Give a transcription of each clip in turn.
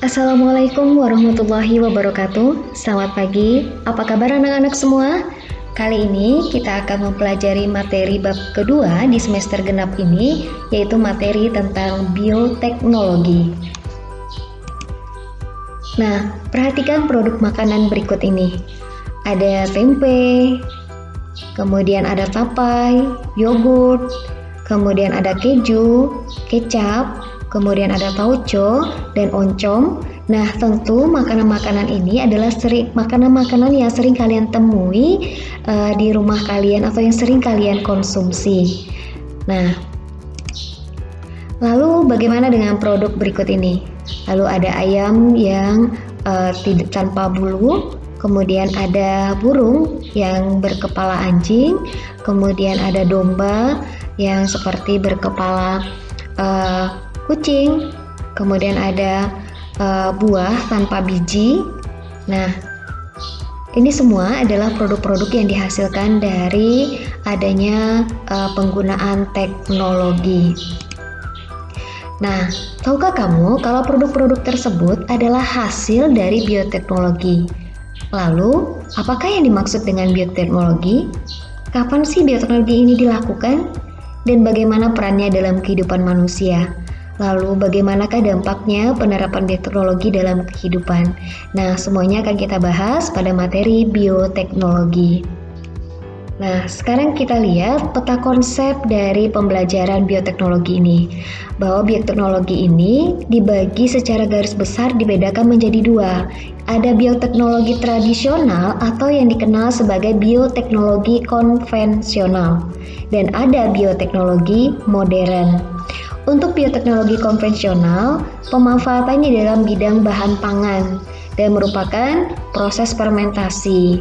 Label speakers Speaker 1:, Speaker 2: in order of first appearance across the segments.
Speaker 1: Assalamualaikum warahmatullahi wabarakatuh. Selamat pagi, apa kabar anak-anak semua? Kali ini kita akan mempelajari materi bab kedua di semester genap ini, yaitu materi tentang bioteknologi. Nah, perhatikan produk makanan berikut ini. Ada tempe, kemudian ada tapai, yogurt, kemudian ada keju, kecap, kemudian ada tauco dan oncom. Nah, tentu makanan-makanan ini adalah makanan-makanan yang sering kalian temui di rumah kalian atau yang sering kalian konsumsi. Nah, lalu bagaimana dengan produk berikut ini? Lalu ada ayam yang tidak tanpa bulu, kemudian ada burung yang berkepala anjing, kemudian ada domba yang seperti berkepala kucing, kemudian ada buah tanpa biji. Nah, ini semua adalah produk-produk yang dihasilkan dari adanya penggunaan teknologi. Nah, tahukah kamu kalau produk-produk tersebut adalah hasil dari bioteknologi? Lalu, apakah yang dimaksud dengan bioteknologi? Kapan sih bioteknologi ini dilakukan? Dan bagaimana perannya dalam kehidupan manusia? Lalu bagaimanakah dampaknya penerapan bioteknologi dalam kehidupan? Nah, semuanya akan kita bahas pada materi bioteknologi. Nah, sekarang kita lihat peta konsep dari pembelajaran bioteknologi ini. Bahwa bioteknologi ini dibagi secara garis besar dibedakan menjadi dua. Ada bioteknologi tradisional atau yang dikenal sebagai bioteknologi konvensional. Dan ada bioteknologi modern. Untuk bioteknologi konvensional, pemanfaatannya dalam bidang bahan pangan dan merupakan proses fermentasi.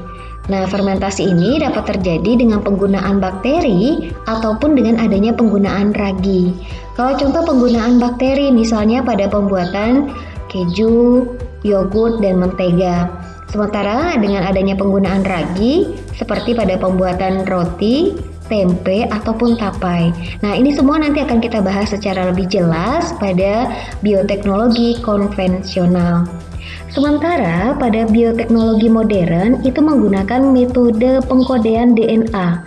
Speaker 1: Nah, fermentasi ini dapat terjadi dengan penggunaan bakteri ataupun dengan adanya penggunaan ragi. Kalau contoh penggunaan bakteri misalnya pada pembuatan keju, yogurt, dan mentega. Sementara dengan adanya penggunaan ragi seperti pada pembuatan roti, tempe, ataupun tapai. Nah, ini semua nanti akan kita bahas secara lebih jelas pada bioteknologi konvensional. Sementara pada bioteknologi modern itu menggunakan metode pengkodean DNA.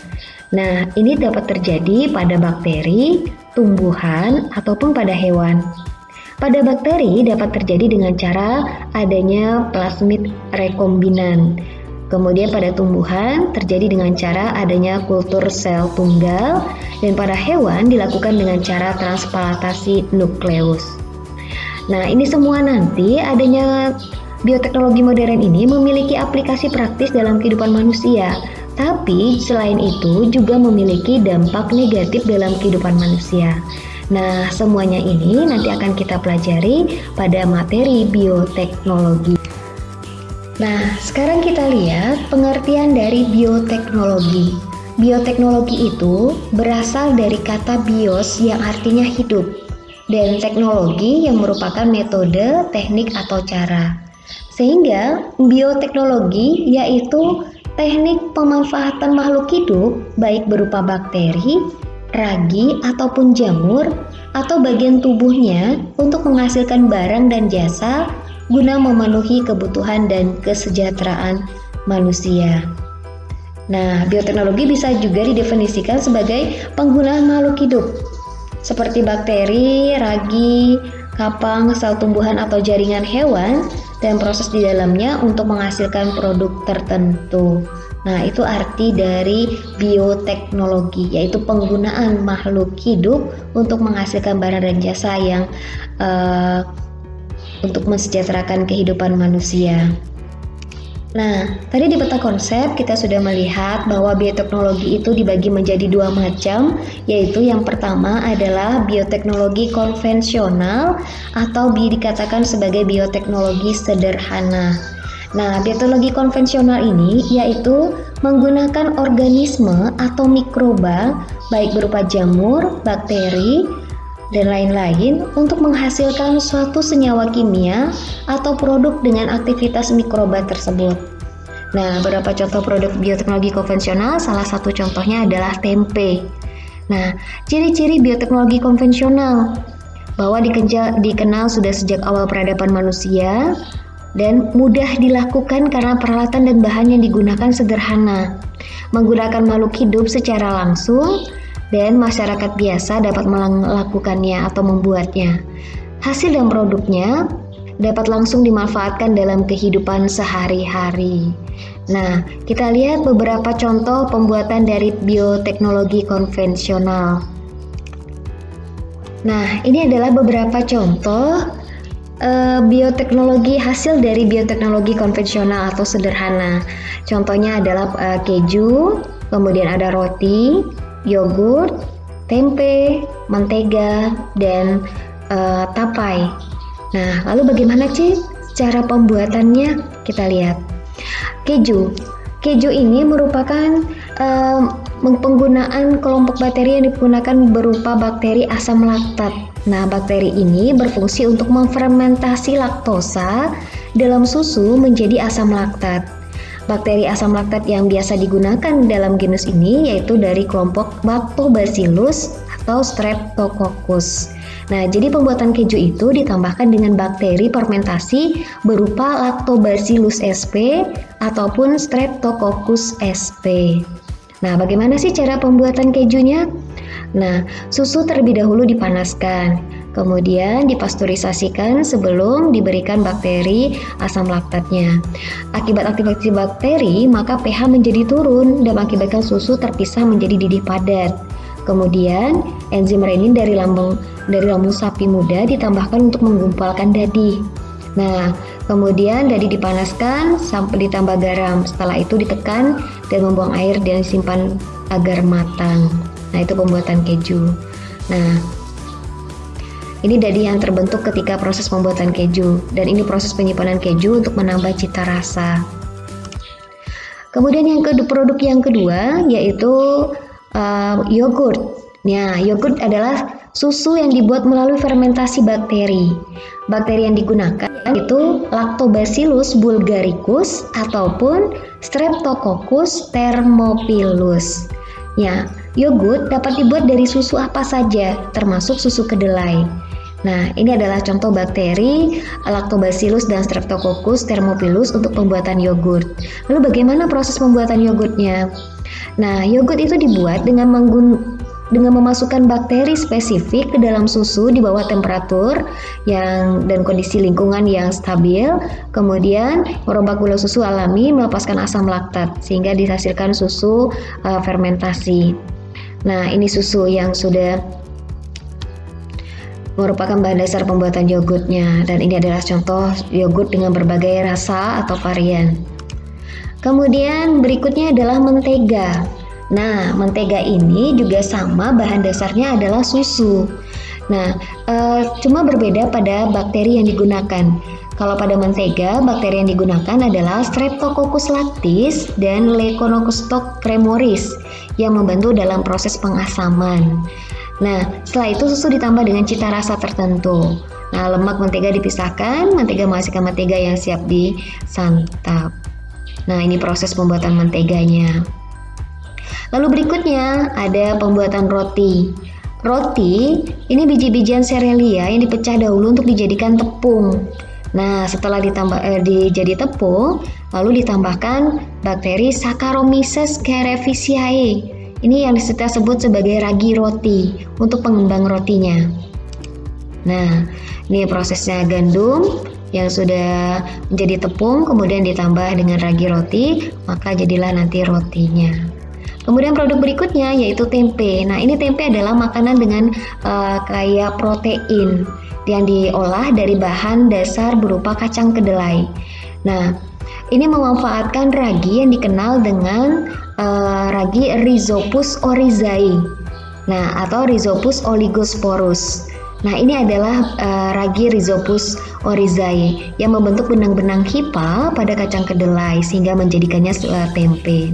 Speaker 1: Nah, ini dapat terjadi pada bakteri, tumbuhan, ataupun pada hewan. Pada bakteri dapat terjadi dengan cara adanya plasmid rekombinan. Kemudian pada tumbuhan terjadi dengan cara adanya kultur sel tunggal, dan pada hewan dilakukan dengan cara transplantasi nukleus. Nah, ini semua nanti adanya bioteknologi modern ini memiliki aplikasi praktis dalam kehidupan manusia. Tapi selain itu juga memiliki dampak negatif dalam kehidupan manusia. Nah, semuanya ini nanti akan kita pelajari pada materi bioteknologi. Nah, sekarang kita lihat pengertian dari bioteknologi. Bioteknologi itu berasal dari kata bios yang artinya hidup, dan teknologi yang merupakan metode, teknik, atau cara. Sehingga bioteknologi yaitu teknik pemanfaatan makhluk hidup baik berupa bakteri, ragi, ataupun jamur, atau bagian tubuhnya untuk menghasilkan barang dan jasa guna memenuhi kebutuhan dan kesejahteraan manusia. Nah, bioteknologi bisa juga didefinisikan sebagai penggunaan makhluk hidup seperti bakteri, ragi, kapang, sel tumbuhan atau jaringan hewan dan proses di dalamnya untuk menghasilkan produk tertentu. Nah, itu arti dari bioteknologi, yaitu penggunaan makhluk hidup untuk menghasilkan barang dan jasa yang untuk mensejahterakan kehidupan manusia. Nah, tadi di peta konsep kita sudah melihat bahwa bioteknologi itu dibagi menjadi dua macam, yaitu yang pertama adalah bioteknologi konvensional atau dikatakan sebagai bioteknologi sederhana. Nah, bioteknologi konvensional ini yaitu menggunakan organisme atau mikroba baik berupa jamur, bakteri, dan lain-lain untuk menghasilkan suatu senyawa kimia atau produk dengan aktivitas mikroba tersebut. Nah, beberapa contoh produk bioteknologi konvensional, salah satu contohnya adalah tempe. Nah, ciri-ciri bioteknologi konvensional. bahwa dikenal sudah sejak awal peradaban manusia dan mudah dilakukan karena peralatan dan bahan yang digunakan sederhana, menggunakan makhluk hidup secara langsung, dan masyarakat biasa dapat melakukannya atau membuatnya. Hasil dan produknya dapat langsung dimanfaatkan dalam kehidupan sehari-hari. Nah, kita lihat beberapa contoh pembuatan dari bioteknologi konvensional. Nah, ini adalah beberapa contoh bioteknologi hasil dari bioteknologi konvensional atau sederhana. Contohnya adalah keju, kemudian ada roti, yogurt, tempe, mentega, dan tapai. Nah, lalu bagaimana sih cara pembuatannya? Kita lihat. Keju ini merupakan penggunaan kelompok bakteri yang digunakan berupa bakteri asam laktat. Nah, bakteri ini berfungsi untuk memfermentasi laktosa dalam susu menjadi asam laktat. Bakteri asam laktat yang biasa digunakan dalam genus ini yaitu dari kelompok Lactobacillus atau Streptococcus. Nah, jadi pembuatan keju itu ditambahkan dengan bakteri fermentasi berupa Lactobacillus sp ataupun Streptococcus sp. Nah, bagaimana sih cara pembuatan kejunya? Nah, susu terlebih dahulu dipanaskan, kemudian dipasteurisasikan sebelum diberikan bakteri asam laktatnya. Akibat aktivasi bakteri, maka pH menjadi turun dan mengakibatkan susu terpisah menjadi didih padat. Kemudian, enzim renin dari lambung sapi muda ditambahkan untuk menggumpalkan dadi. Nah, kemudian dadi dipanaskan sampai ditambah garam. Setelah itu ditekan dan membuang air dan disimpan agar matang. Nah, itu pembuatan keju. Nah, ini dadi yang terbentuk ketika proses pembuatan keju, dan ini proses penyimpanan keju untuk menambah cita rasa. Kemudian produk yang kedua yaitu yogurt. Nah, yogurt adalah susu yang dibuat melalui fermentasi bakteri. Bakteri yang digunakan itu Lactobacillus bulgaricus ataupun Streptococcus thermophilus. Ya, yogurt dapat dibuat dari susu apa saja, termasuk susu kedelai. Nah, ini adalah contoh bakteri Lactobacillus dan Streptococcus thermophilus untuk pembuatan yogurt. Lalu bagaimana proses pembuatan yogurtnya? Nah, yogurt itu dibuat dengan memasukkan bakteri spesifik ke dalam susu di bawah temperatur dan kondisi lingkungan yang stabil, kemudian merombak gula susu alami melepaskan asam laktat sehingga dihasilkan susu fermentasi. Nah, ini susu yang sudah merupakan bahan dasar pembuatan yogurtnya, dan ini adalah contoh yogurt dengan berbagai rasa atau varian. Kemudian berikutnya adalah mentega. Nah, mentega ini juga sama, bahan dasarnya adalah susu. Nah, cuma berbeda pada bakteri yang digunakan. Kalau pada mentega, bakteri yang digunakan adalah Streptococcus lactis dan Leuconostoc cremoris yang membantu dalam proses pengasaman. Nah, setelah itu susu ditambah dengan cita rasa tertentu. Nah, lemak mentega dipisahkan, mentega menghasilkan mentega yang siap disantap. Nah, ini proses pembuatan menteganya. Lalu berikutnya ada pembuatan roti. Roti ini biji-bijian serealia yang dipecah dahulu untuk dijadikan tepung. Nah, setelah dijadi tepung, lalu ditambahkan bakteri Saccharomyces cerevisiae. Ini yang kita sebut sebagai ragi roti untuk pengembang rotinya. Nah, ini prosesnya gandum yang sudah menjadi tepung, kemudian ditambah dengan ragi roti, maka jadilah nanti rotinya. Kemudian produk berikutnya yaitu tempe. Nah, ini tempe adalah makanan dengan kaya protein yang diolah dari bahan dasar berupa kacang kedelai. Nah, ini memanfaatkan ragi yang dikenal dengan ragi Rhizopus oryzae. Nah, atau Rhizopus oligosporus. Nah, ini adalah ragi Rhizopus oryzae yang membentuk benang-benang hifa pada kacang kedelai sehingga menjadikannya tempe.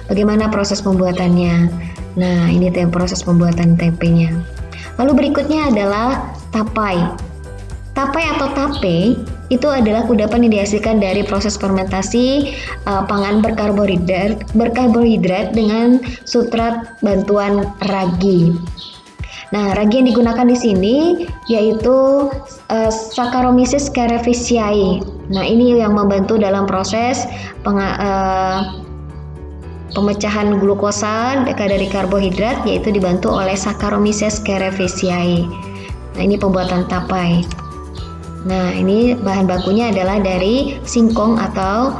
Speaker 1: Bagaimana proses pembuatannya? Nah, ini proses pembuatan tempenya. Lalu berikutnya adalah tapai. Tapai atau tape itu adalah kudapan yang dihasilkan dari proses fermentasi pangan berkarbohidrat dengan substrat bantuan ragi. Nah, ragi yang digunakan di sini yaitu Saccharomyces cerevisiae. Nah, ini yang membantu dalam proses pemecahan glukosa dari karbohidrat, yaitu dibantu oleh Saccharomyces cerevisiae. Nah, ini pembuatan tapai. Nah, ini bahan bakunya adalah dari singkong atau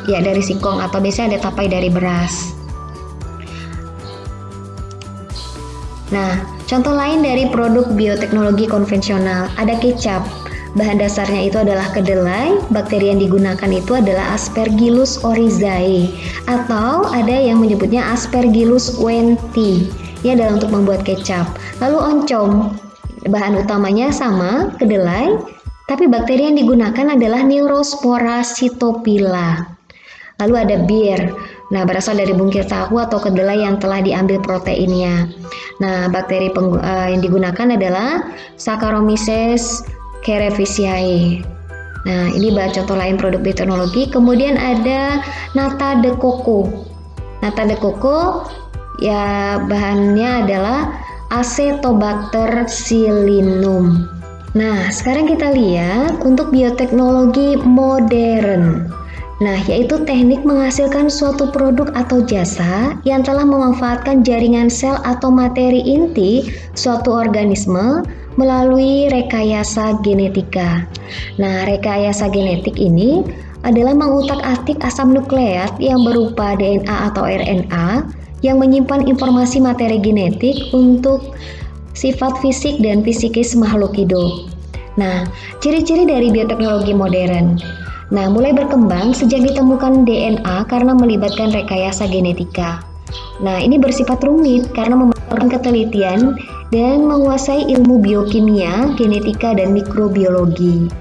Speaker 1: dari singkong, atau biasanya ada tapai dari beras. Nah, contoh lain dari produk bioteknologi konvensional ada kecap. Bahan dasarnya itu adalah kedelai, bakteri yang digunakan itu adalah Aspergillus oryzae, atau ada yang menyebutnya Aspergillus wendtii, ya, adalah untuk membuat kecap. Lalu oncom, bahan utamanya sama, kedelai, tapi bakteri yang digunakan adalah Neurospora cytopila. Lalu ada bir, nah berasal dari bungkil tahu atau kedelai yang telah diambil proteinnya. Nah, bakteri yang digunakan adalah Saccharomyces cerevisiae. Nah, ini contoh lain produk bioteknologi. Kemudian ada nata de coco. Nata de coco ya bahannya adalah Acetobacter psillinum. Nah, sekarang kita lihat untuk bioteknologi modern. Nah, yaitu teknik menghasilkan suatu produk atau jasa yang telah memanfaatkan jaringan sel atau materi inti suatu organisme melalui rekayasa genetika. Nah, rekayasa genetik ini adalah mengutak-atik asam nukleat yang berupa DNA atau RNA yang menyimpan informasi materi genetik untuk sifat fisik dan psikis makhluk hidup. Nah, ciri-ciri dari bioteknologi modern. Nah, mulai berkembang sejak ditemukan DNA karena melibatkan rekayasa genetika. Nah, ini bersifat rumit karena memerlukan ketelitian dan menguasai ilmu biokimia, genetika, dan mikrobiologi.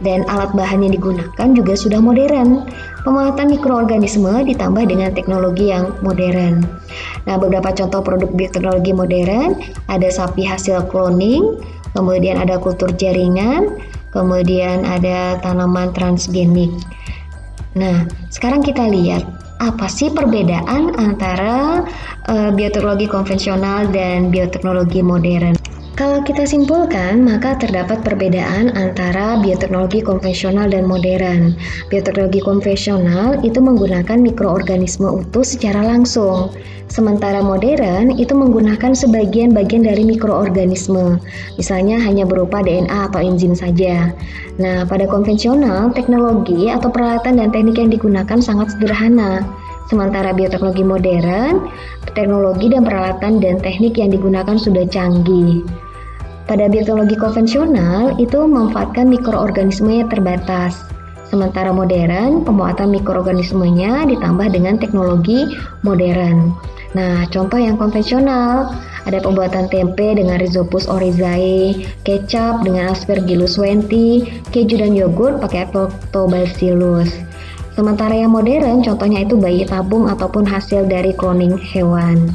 Speaker 1: Dan alat bahan yang digunakan juga sudah modern. Pemetaan mikroorganisme ditambah dengan teknologi yang modern. Nah, beberapa contoh produk bioteknologi modern ada sapi hasil cloning, kemudian ada kultur jaringan, kemudian ada tanaman transgenik. Nah, sekarang kita lihat apa sih perbedaan antara bioteknologi konvensional dan bioteknologi modern. Kalau kita simpulkan, maka terdapat perbedaan antara bioteknologi konvensional dan modern. Bioteknologi konvensional itu menggunakan mikroorganisme utuh secara langsung, sementara modern itu menggunakan sebagian-bagian dari mikroorganisme, misalnya hanya berupa DNA atau enzim saja. Nah, pada konvensional, teknologi atau peralatan dan teknik yang digunakan sangat sederhana. Sementara bioteknologi modern, teknologi dan peralatan dan teknik yang digunakan sudah canggih. Pada bioteknologi konvensional itu memanfaatkan mikroorganisme yang terbatas. Sementara modern, pemuatan mikroorganismenya ditambah dengan teknologi modern. Nah, contoh yang konvensional ada pembuatan tempe dengan Rhizopus oryzae, kecap dengan Aspergillus wendtii, keju dan yogurt pakai Lactobacillus. Sementara yang modern, contohnya itu bayi tabung ataupun hasil dari cloning hewan.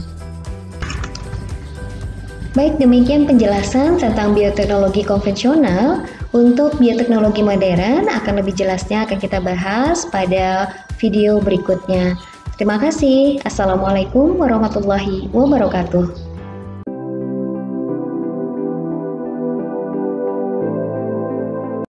Speaker 1: Baik, demikian penjelasan tentang bioteknologi konvensional. Untuk bioteknologi modern, akan lebih jelasnya akan kita bahas pada video berikutnya. Terima kasih. Assalamualaikum warahmatullahi wabarakatuh.